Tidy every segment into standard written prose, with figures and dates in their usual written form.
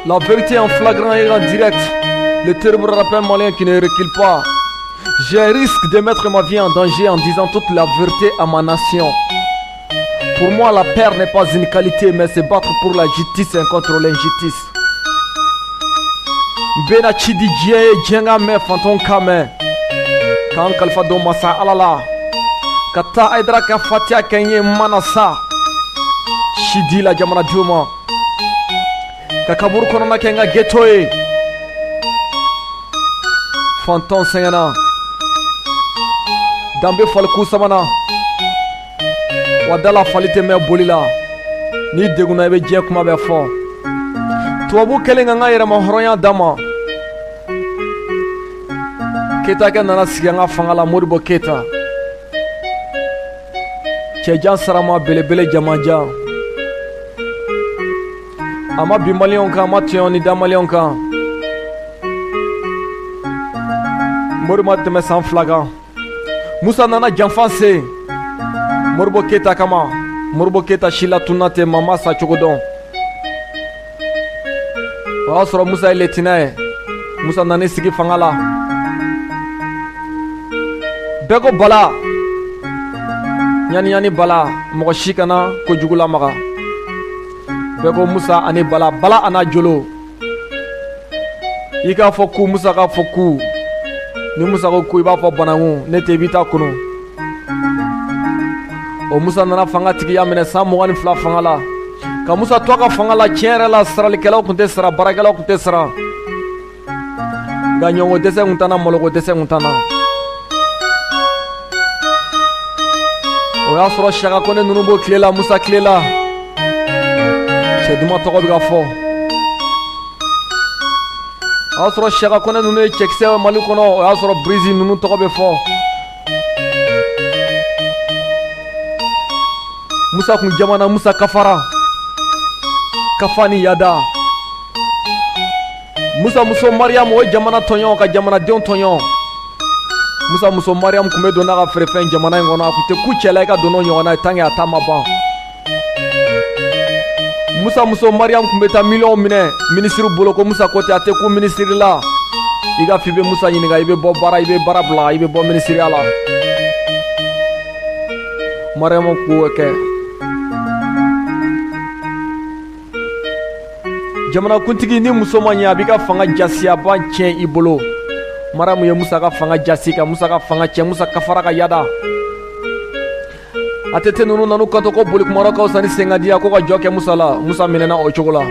La vérité en flagrant et en direct. Le terrible rappel malien qui ne recule pas. J'ai risque de mettre ma vie en danger en disant toute la vérité à ma nation. Pour moi, la paix n'est pas une qualité, mais c'est battre pour la justice et contre l'injustice. Bena chidi djie djenga me fanton kame. Kan kalfa do masa alala. Kata aidra ka fatia kenye manasa. Shidi la jamana diuma. Kakaburu konona kenga getoe. Fanton sengana. Dambe falku samana. Wadala falite me bolila. Ni deguna ebe djie kuma be fo. Tuwabu kelenga nga yere mahoroya dama. Keta ke nana sigi nga fangala Modibo Keta. Cɛjan sarama belebele jamanja. Ama bi maliyɛnw kan, ama tuyɛnw ni da maliyɛnw kan. Modibo ma tɛmɛ san 2 kan. Musa nana janfan se Modibo Keta kama. Modibo Keta si latunna tɛ mama sa cogo dɔn. O y'a sɔrɔ Musa ye letinɛ ye. Musa nana sigi fanga la. Bɛɛ ko Bala. Ɲani Bala. Mɔgɔ si kana kojugu lamaga. Bɛɛ ko Musa ani Bala. Bala ana jolo. I k'a fɔ ku, Musa k'a fɔ ku. Ni Musa ko ku, i b'a fɔ banankun. Ne tɛ i b'i ta kunu. O Musa nana fanga tigiya minɛ san 22 fanga la. Ka Musa to ka fanga la, tiɲɛ yɛrɛ la saralikɛlaw kun tɛ sara, baarakɛlaw kun tɛ sara. Nka ɲɔngo dɛsɛ kun t'an na, maloko dɛsɛ kun t'an na. O y'a sɔrɔ Siyaka Kone ninnu b'o tile la, Musa tile la. Cɛ duman tɔgɔ bɛ ka fɔ. O y'a sɔrɔ Siyaka Kone ninnu ye cɛkisɛ ye Mali kɔnɔ. O y'a sɔrɔ Birizi ninnu tɔgɔ bɛ fɔ. Musa kun jamana, Musa kafara. Kafani Yada. Musa muso Mariam o jamana tɔɲɔn ka jamanadenw tɔɲɔn. Musa muso Mariam kun bɛ don n'a ka feerefɛn jamana in kɔnɔ. A kun tɛ ku cɛla i ka don n'o ɲɔgɔnna ye tant que a ta ma ban. Musa muso Mariam kun bɛ taa miliyɔnw minɛ minisiri bolo ko Musa ko tɛ a tɛ ku minisiri la. I ka f'i bɛ Musa ɲininka i bɛ bɔ baara, i bɛ baara bila, i bɛ bɔ minisiriya la. Mariam k'o kɛ. Jamanakuntigi ni muso ma ɲɛ a b'i ka fanga jasiyaba tiɲɛ i bolo. Mariam ye Musa ka fanga jasi ka Musa ka fanga tiɲɛ. Musa kafara ka yada. A tɛ ninnu nanu kanto ko boli kumayɔrɔ ka fisa ni sen ka diya ko ka jɔ kɛ Musa la. Musa minɛna o cogo la.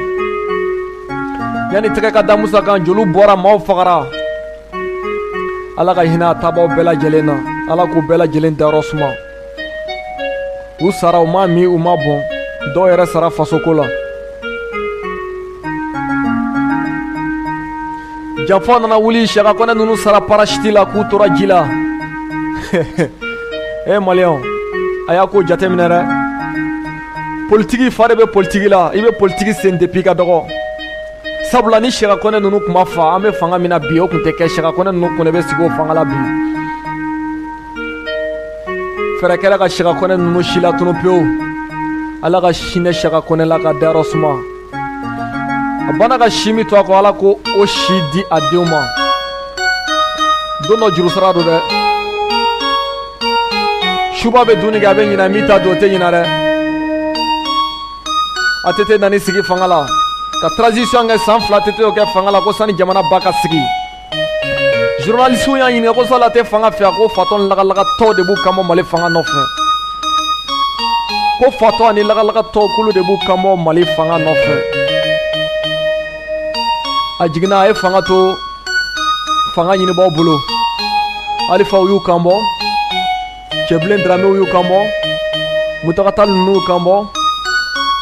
Yani tɛgɛ ka da Musa kan, joliw bɔra, maaw fagara. Ala ka hinɛ a tabaw bɛɛ lajɛlen na. Ala k'u bɛɛ lajɛlen dayɔrɔ suma. U sara, u ma min, u ma bɔn. Dɔw yɛrɛ sara fasoko la. Janfa nana wuli, Siyaka Kone ninnu sara parachute la k'u tora ji la. Maliyɛnw, a y'a ko jateminɛ dɛ. Politiki fa de bɛ politiki la. I bɛ politiki sen depuis ka dɔgɔ. Sabula ni Siyaka Kone ninnu kun ma fa, an bɛ fanga min na bi o kun tɛ kɛ. Siyaka Kone ninnu kun de bɛ sigi o fanga la bi. Fɛrɛ kɛra ka Siyaka Kone ninnu si latunu pewu. Ala ka sinɛ Siyaka Kone la ka dayɔrɔ suma. A banna ka si min to a kɔ, Ala ko o si di a denw ma. Don dɔ juru sara don dɛ. Suba bɛ dumuni kɛ, a bɛ ɲinɛ, min ta don o tɛ ɲinɛ dɛ. ATT nani sigi fanga la ka transition kɛ san 2 ATT y'o kɛ fanga la ko sani jamana ba ka sigi. Journalistes y'a ɲininka ko sala tɛ fanga fɛ, ko fatɔ lagalagatɔw de b'u kanbɔ Mali fanga nɔfɛ. Ko fatɔ ani lagalagatɔw k'olu de b'u kanbɔ Mali fanga nɔfɛ. A jiginna, a ye fanga to fanga ɲinibaaw bolo. Alifaw y'u kanbɔ, Cɛbilen Daramew y'u kanbɔ, Mutakata Tall ninnu y'u kanbɔ,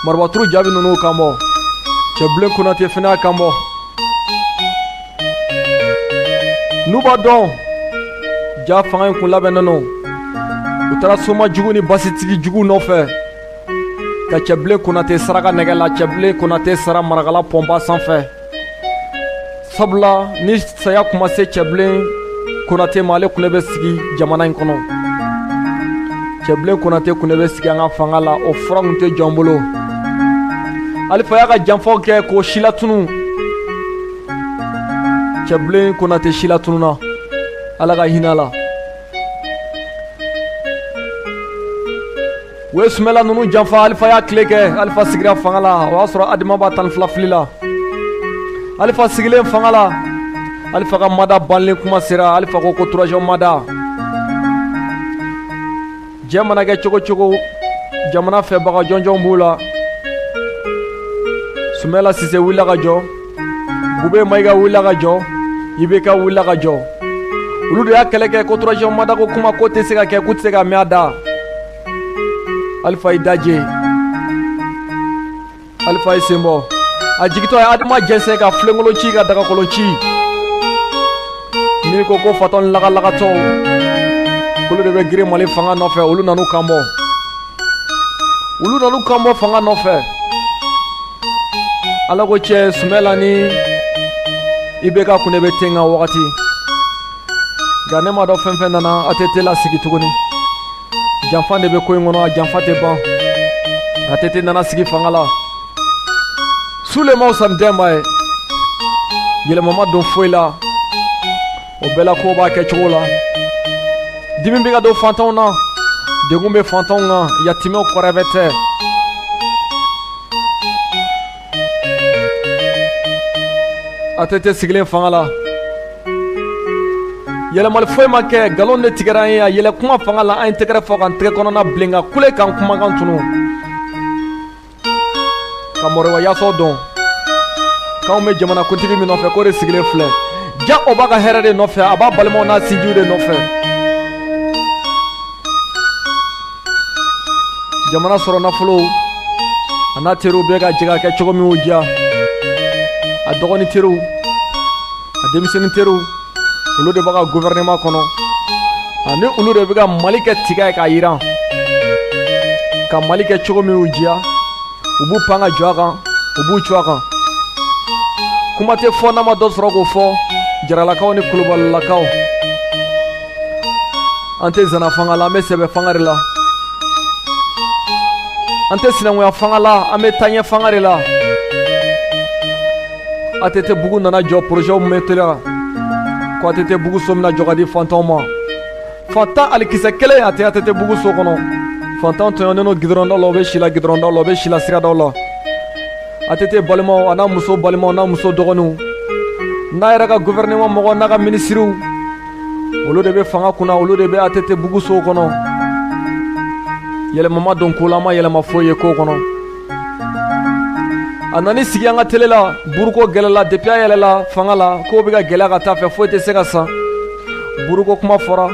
Marabaturu Jaabi ninnu y'u kanbɔ, Cɛbilen Konate fana y'a kanbɔ. N'u b'a dɔn ja fanga in kun labɛnnen don, u taara soma jugu ni basitigi jugu nɔfɛ ka Cɛbilen Konate saraka nɛgɛ la. Cɛbilen Konate sara Marakala pɔnba sanfɛ. Sabula ni saya kuma se Cɛbilen Konate ma, ale kun bɛ sigi jamana in kɔnɔ. Cɛbilen Konate kun bɛ sigi an ka fanga la. O fura kun tɛ jɔn bolo. Alifa y'a ka janfaw kɛ k'o si latunu. cɛbilen Konate si la tununa Ala ka hinɛ la. U ye Sumela ninnu janfa. Alifa y'a tile kɛ. Alifa sigira fanga la. O y'a sɔrɔ Adama b'a 12 fili la. Alifa sigilen fanga la. Alifa ka mada banlen kuma sera. Alifa ko 3e mada. Diɲɛ mana kɛ cogo cogo jamana fɛbaga jɔnjɔn b'u la. Sumela Sise wulila ka jɔ. Bube Mayiga wulila ka jɔ. Ibeka wulila ka jɔ. Olu de y'a kɛlɛ kɛ ko 3e mada ko kuma ko tɛ se ka kɛ k'u tɛ se ka mɛn a da. Alifa y'i daje. Alifa y'i sen bɔ. A jigitɔ ye Adama jɛnsɛn ka filenkolon ci ka dagakolon ci. Min ko fatɔn lagalagatɔw olu de bɛ girin Mali fanga nɔfɛ. Olu nan'u kan bɔ. Olu nan'u kan bɔ fanga nɔfɛ. Ala ko cɛ Sumela ni Ibeka kun de bɛ ten nka wagati. Nka ne ma dɔn fɛn fɛn nana a tɛ te lasigi tuguni. Janfa de bɛ ko in kɔnɔ, a janfa tɛ ban. A tɛ te nana sigi fanga la. Sulemaw Sani Dɛnba ye. Yɛlɛma ma don foyi la. O bɛɛ la ko b'a kɛ cogo la. Dimi bɛ ka don fantanw na. Degun bɛ fantanw kan. Yatimɛw kɔrɛbɛ tɛ. A tɛ te sigilen fanga la. Yɛlɛmali foyi ma kɛ. Nkalon de tigɛra an ye. A yɛlɛ kuma fanga la. An ye tɛgɛrɛ fɔ k'an tɛgɛ kɔnɔna bilen ka kule k'an kumakan tunu. Ka Mɔrɔba Yaso dɔn. K'anw bɛ jamanakuntigi min nɔfɛ k'o de sigilen filɛ. Ja o b'a ka hɛrɛ de nɔfɛ. A b'a balimaw n'a sinjiw de nɔfɛ. Jamana sɔrɔ nafolo a n'a teriw bɛɛ ka jɛ ka kɛ cogo min y'u diya. A dɔgɔnin teriw, a denmisɛnnin teriw, olu de b'a ka gouvernement kɔnɔ. Ani olu de bɛ ka Mali kɛ tiga ye k'a yiran. Ka Mali kɛ cogo min y'u diya. U b'u pan ka jɔ a kan, u b'u cu a kan. Kuma tɛ fɔ n'a ma dɔ sɔrɔ k'o fɔ. Jaralakaw ni Kulubalilakaw. An tɛ zana fanga la, an bɛ sɛbɛ fanga de la. An tɛ sinankunya fanga la, an bɛ taaɲɛ fanga de la. ATT Bugu nana jɔ projet min bɛ teliya ko ATT Bugu so mina jɔ ka di fantanw ma. Fantan alikisɛ kelen a tɛ ATT Bugu so kɔnɔ. Fantan tɔɲɔnnen don gidɔrɔndaw la, u bɛ si la gidɔrɔndaw la, u bɛ si la siradaw la. ATT balimaw a n'a muso balimaw n'a muso dɔgɔninw n'a yɛrɛ ka gouvernement mɔgɔ n'a ka ministres olu de bɛ fanga kunna, olu de bɛ ATT Bugu so kɔnɔ. Yɛlɛma ma don ko la, a ma yɛlɛma foyi ye ko kɔnɔ. A nani sigi an ka télé la, Buruko gɛlɛla depuis a yɛlɛla fanga la k'o bɛ ka gɛlɛya ka taa fɛ foyi tɛ se ka san. Buruko kuma fɔra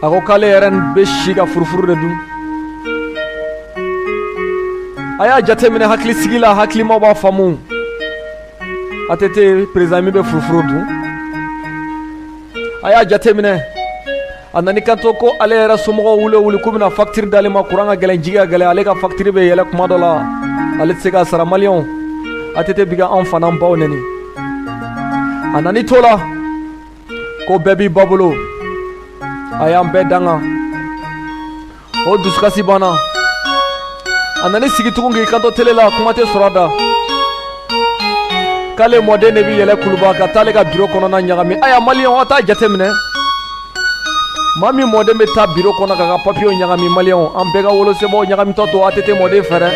a ko k'ale yɛrɛ bɛ si ka furufuru de dun. A y'a jateminɛ hakilisigi la, hakilimaw b'a faamu. ATT président min bɛ furufuru dun. A y'a jateminɛ a nani kanto ko ale yɛrɛ somɔgɔw wuli k'u bɛna facture d'ale ma, courant ka gɛlɛn, jigi ka gɛlɛn, ale ka facture bɛ yɛlɛ kuma dɔ la ale tɛ se ka sara maliyɛnw. ATT bɛ ka anw fana baw nɛni. A nani to la ko bɛɛ b'i ba bolo, a y'an bɛɛ danga. O dusukasi banna. A nani sigi tugun k'i kanto télé la, kuma tɛ sɔrɔ a da. K'ale mɔden de bɛ yɛlɛ Kuluba ka taa ale ka bureau kɔnɔna ɲagami. Aya maliyɛnw a t'a jateminɛ. Maa min mɔden bɛ taa bureau kɔnɔ k'a ka papiyew ɲagami maliyɛnw, an bɛɛ ka wolosɛbɛnw ɲagamitɔ don ATT mɔden fɛ dɛ.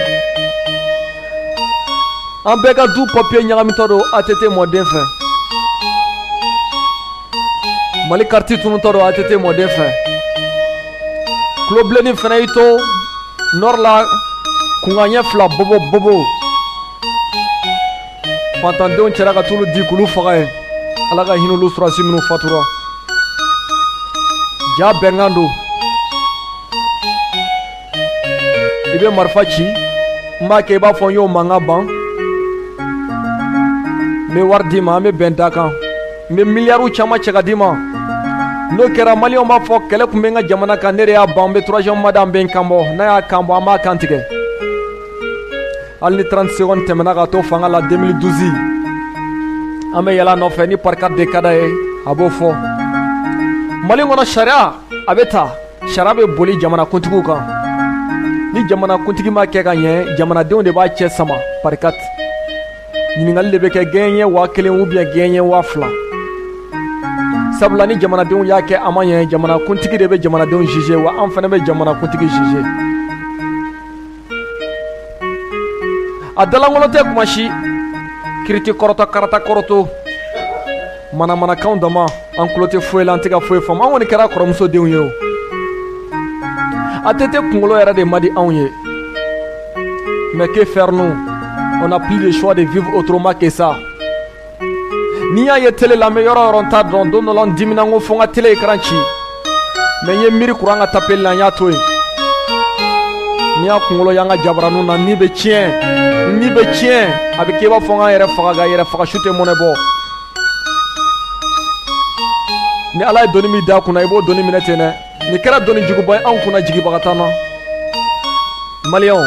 An bɛɛ ka du papiye ɲagamitɔ don ATT mɔden fɛ. Mali carte tunutɔ don ATT mɔden fɛ. Kulobilenni fana y'i to nord la kunkanɲɛ 2 bobo. Fantandenw cɛla ka t'olu di k'olu faga ye. Ala ka hinɛ olu surasi minnu fatura. Ja bɛnkan don. I bɛ marifa ci, n b'a kɛ i b'a fɔ n y'o mankan ban. N bɛ wari d'i ma, an bɛ bɛn da kan. N bɛ miliyariw caman cɛ ka d'i ma. N'o kɛra maliyɛnw b'a fɔ kɛlɛ tun bɛ n ka jamana kan, ne de y'a ban, n bɛ 3e mandat, n bɛ n kan bɔ. N'a y'a kan bɔ, an b'a kan tigɛ. Hali ni 30 secondes tɛmɛna ka to fanga la 2012 an bɛ yɛlɛ a nɔfɛ ni par 4 de ka d'a ye a b'o fɔ. Mali kɔnɔ sariya a bɛ ta, sariya bɛ boli jamanakuntigiw kan. Ni jamanakuntigi ma kɛ ka ɲɛ, jamanadenw de b'a cɛ sama par 4. Ɲininkali de bɛ kɛ gɛɲɛ 1000 ou bien gɛɲɛ 2000. sabula ni jamanadenw y'a kɛ a ma ɲɛ jamanakuntigi de bɛ jamanadenw juger wa an fana bɛ jamanakuntigi juger a dalankolo tɛ kuma si kiriti kɔrɔtɔ karata kɔrɔtɔ manamanakanw dama an tulo tɛ foyi la an tɛ ka foyi faamu an kɔni kɛra kɔrɔmusodenw ye o a tete kunkolo yɛrɛ de ma di anw ye mais que faire nous on a plus le choix de vivre autrement que ça n'i y'a ye télé la mɛ yɔrɔ o yɔrɔ n t'a dɔn don dɔ la n dimina n ko fo n ka télé écran ci mais n ye miiri kuran ka tapeli la n y'a to yen n'i y'a kunkolo y'an ka jabaraniw na ni bɛ tiɲɛ a bɛ kɛ i b'a fɔ n k'an yɛrɛ faga ka yɛrɛ faga su tɛ mɔnɛ bɔ ni ala ye doni min d'a kunna i b'o doni minɛ ten dɛ nin kɛra doni juguba ye anw kunna jigibaga t'an na maliyɛnw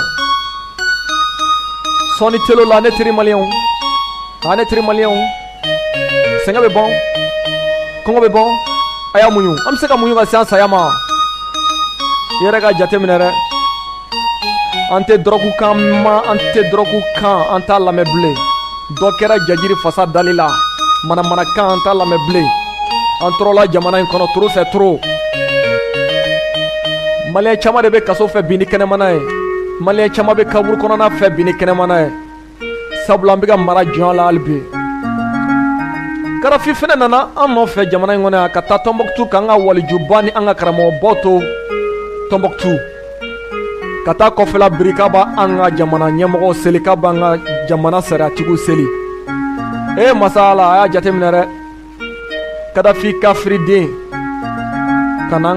sɔɔni telo la ne teri maliyɛnw ne teri maliyɛnw sɛgɛn bɛ bɔn kɔngɔ bɛ bɔn a y'a muɲu an bɛ se ka muɲu ka se an saya ma i yɛrɛ ka jate minɛ dɛ an tɛ dɔrɔgu kan an t'a lamɛn bilen dɔ kɛra jajiri fasa dali la manamanakan an t'a lamɛn bilen an tɔrɔla jamana in kɔnɔ trop c'est trop maliyɛn caman de bɛ kaso fɛ bi ni kɛnɛmana ye maliyɛn caman bɛ kaburu kɔnɔna fɛ bi ni kɛnɛmana ye sabula an bɛ ka mara jɔn la hali bi karafi fɛnɛ nana an nɔfɛ jamana in kɔnɔ yan ka taa Tɔnbɔkutu k'an ka walijuba ni an ka karamɔgɔbaw to Tɔnbɔkutu ka taa kɔfɛla biri k'a b'an ka jamana ɲɛmɔgɔw seli k'a b'an ka jamana sariyatigiw seli masa Ala a y'a jate minɛ dɛ Kadafi kafiriden ka na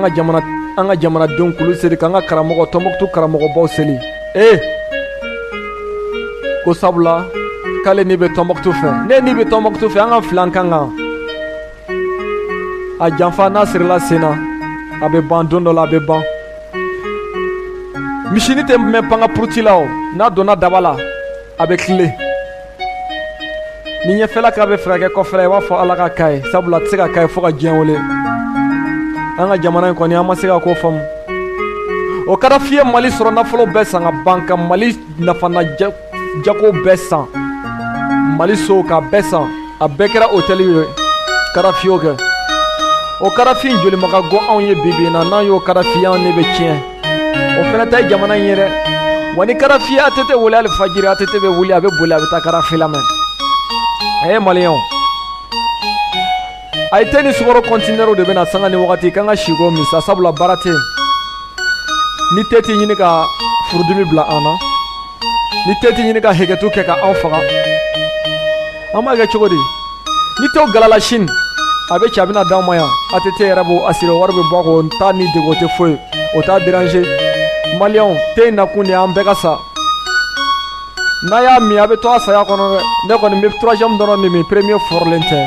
an ka jamanadenw kulu seli k'an ka karamɔgɔ Tɔnbɔkutu karamɔgɔbaw seli ko sabula k'ale n'i bɛ Tɔnbɔkutu fɛ ne n'i bɛ Tɔnbɔkutu fɛ an ka fila an kan kan a janfa n'a sirila sen na a bɛ ban don dɔ la a bɛ ban misini tɛ mɛn pan ka puruti la o n'a donna daba la a bɛ tile ni ɲɛfɛla k'a bɛ fɛ ka kɛ kɔfɛla i b'a fɔ ala ka k'a ye sabula a tɛ se ka k'a ye fo ka diɲɛ wele an ka jamana in kɔni an ma se ka ko faamu o Kadafi ye Mali sɔrɔ nafolo bɛɛ san ka ban ka Mali nafana jago bɛɛ san Mali so k'a bɛɛ san a bɛɛ kɛra hôtel ye Kadafi y'o kɛ o Kadafi in jolimaga go anw ye bi in na n'an y'o Kadafi anw ne bɛ tiɲɛ o fɛnɛ tɛ jamana in ye dɛ wa ni Kadafi ye ATT wele hali fajiri ATT bɛ wuli a bɛ boli a bɛ taa Kadafi lamɛn maliyɛnw a ye tɛ ni sukaro conteneur de bɛna sanga ni wagati k'an ka siko min sa sabula baara tɛ ni tɛ t'i ɲini ka furudimi bila an na ni tɛ t'i ɲini ka hɛgɛtu kɛ ka anw faga an b'a kɛ cogo di ni tɛw galala sini a bɛ cɛ a bɛna d'anw ma yan ATT yɛrɛ b'o assuré wari bɛ bɔ a kɔ t'a ni degun o tɛ foyi o t'a déranger maliyɛnw tɛ in nakun de y'an bɛɛ ka sa n'a y'a min a bɛ to a saya kɔnɔ dɛ ne kɔni bɛ 3e dɔrɔn de min premier fɔrɔlen tɛ